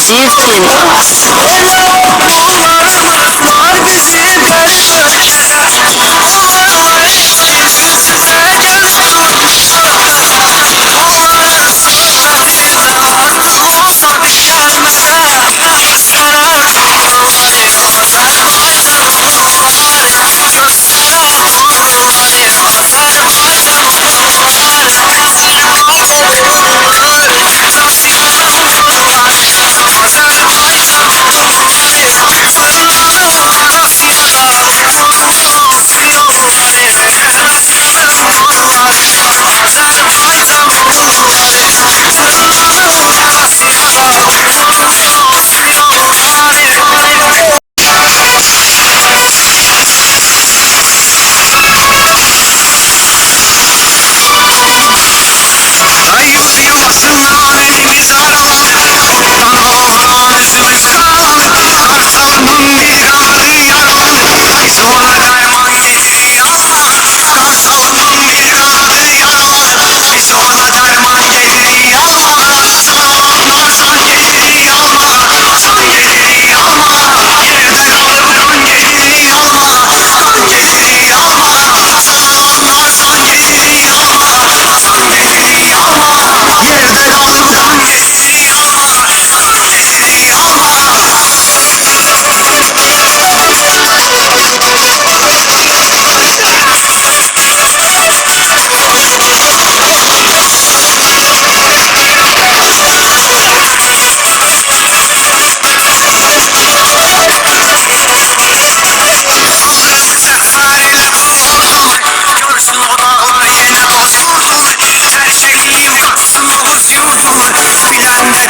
Çiftliğinde.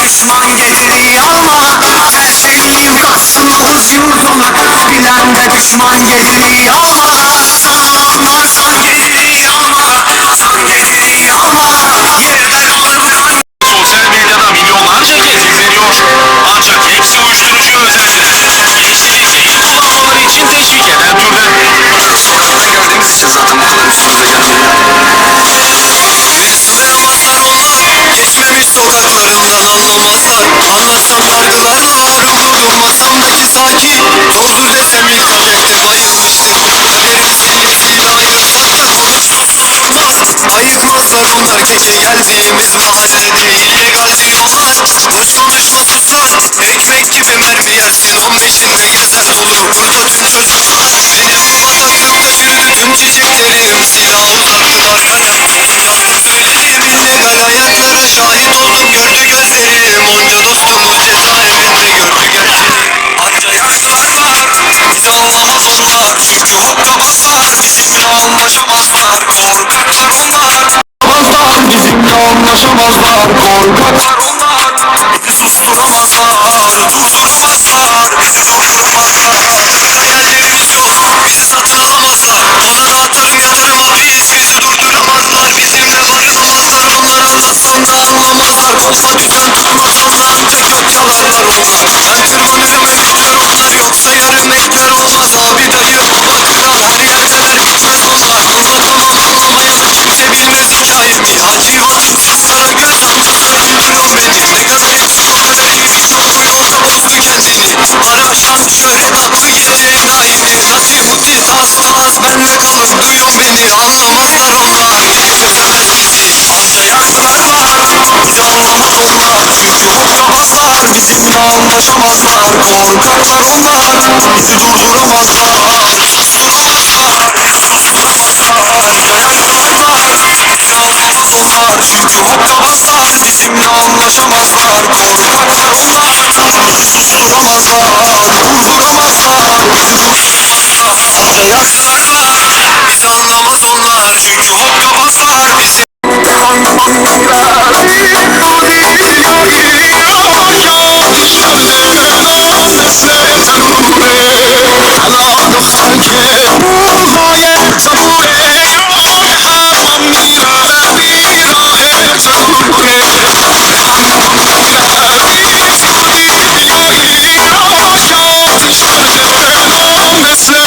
Düşman gelir yalma, her şeyi yatsın Oğuz yurduna. Bilen de düşman gelir yalma, sana anlarsan gelir yalma. San gelir yalma, yerden alırsan. Sosyal medyada milyonlarca kez izleniyor. Ancak hepsi uyuşturucu özeldiler. Gençliği keyif kullanmaları için teşvik eden türden. Sokaktan geldiğimiz için zaten bu kadar üstümüze gelmiyor. Bizi duyamazlar onlar, geçmemiş sokaklarından anlamazlar. Anlatsam yargılarlar, okudum masamdaki sakin. Doldur desem ilk tabekte bayılmıştır. Kaderin sevgisiyle ayırsak da konuşmazlar onlar. Ayıkmazlar onlar gece geldiğimiz mahallede illegalci yollar. Boş konuşma susar, ekmek gibi mermi yersin 15'inde gezer dolu burada tüm çocuklar. Benim bu bataklıkta çürüdü tüm çiçeklerim, silah uzattılar kalem. Yalan söyledim illegal hayatlara şahit oldum, gördü gözlerim. Onca dostumu cezaevinde gördü gerçeği. Anca yaktılar var, bizi anlamaz onlar. Çünkü hokkabazlar, bizimle anlaşamazlar. Korkaklar onlar, Bazlar bizimle anlaşamazlar, korkaklar onlar. Bizi susturamazlar, durduramazlar. Bizi durduramazlar. Hayallerimiz yok, bizi satın alamazlar. Ona da atarım yatarım hapis, bizi durduramazlar. Bizimle barınamazlar, onlara anlatsam da anlamazlar. Kolpa düzen tutmasam da ancak yok yalarlar onlar. Ben tırmanırım ekber onlar, yoksa yarım ekber olmaz. Abi dayı baba kral, her yerdeler bitmez onlar. Anlatamam anlamayan kimse bilmez hikayemi. Hacivat insanlara göz anlatırım beni. Negatif psikolojik yolu yolda bozdu kendini. Para şan şöhret attı geleceğin haini. Nati muti tas tas benle kalın, duyuyor beni. Anlamazlar onlar, çözemez bizi. Anca yaktılar var, bizi anlamaz onlar. Çünkü hokkabazlar, bizimle anlaşamazlar. Korkaklar onlar, bizi durduramazlar. Susturamazlar, bizi susturamazlar. Anca yaktılar var, bizi anlamaz onlar. Çünkü hokkabazlar, bizimle anlaşamazlar. Korkaklar onlar, bizi susturamazlar. Durduramazlar, bizi durduramazlar. Anca yaktılar var, bizi anlamaz onlar. Çünkü hokkabazlar, bizi Mesle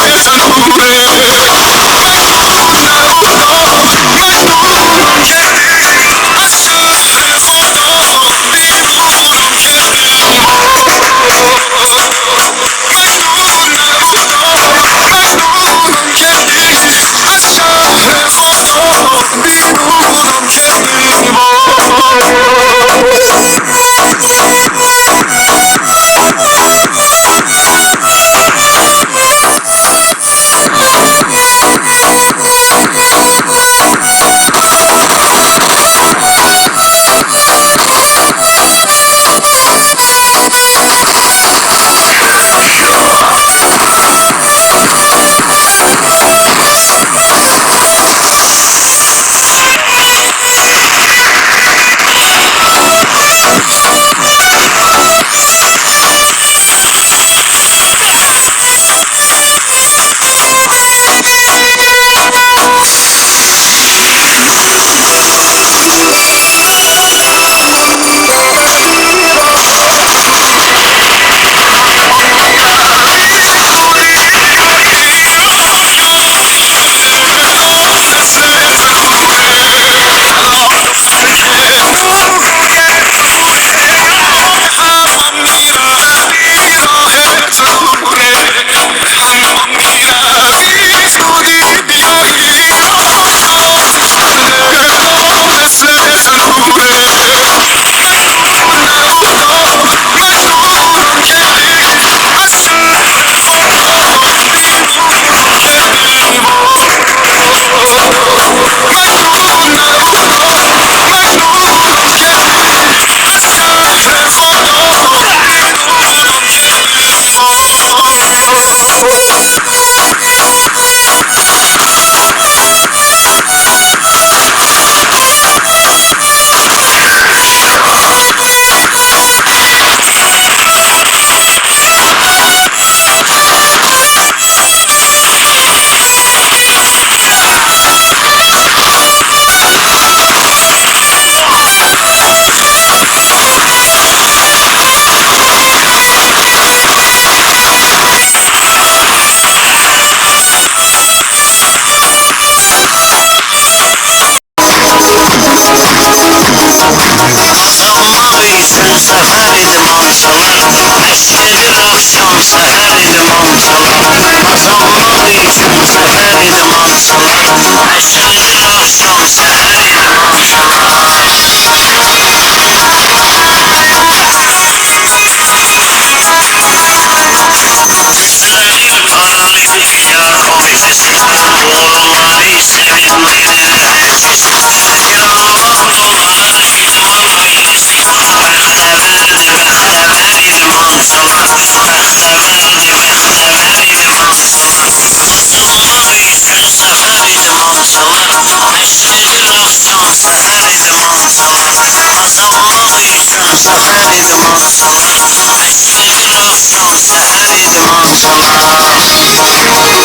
Səhər idi maşallah, 8 Rövşən səhər idi maşallah.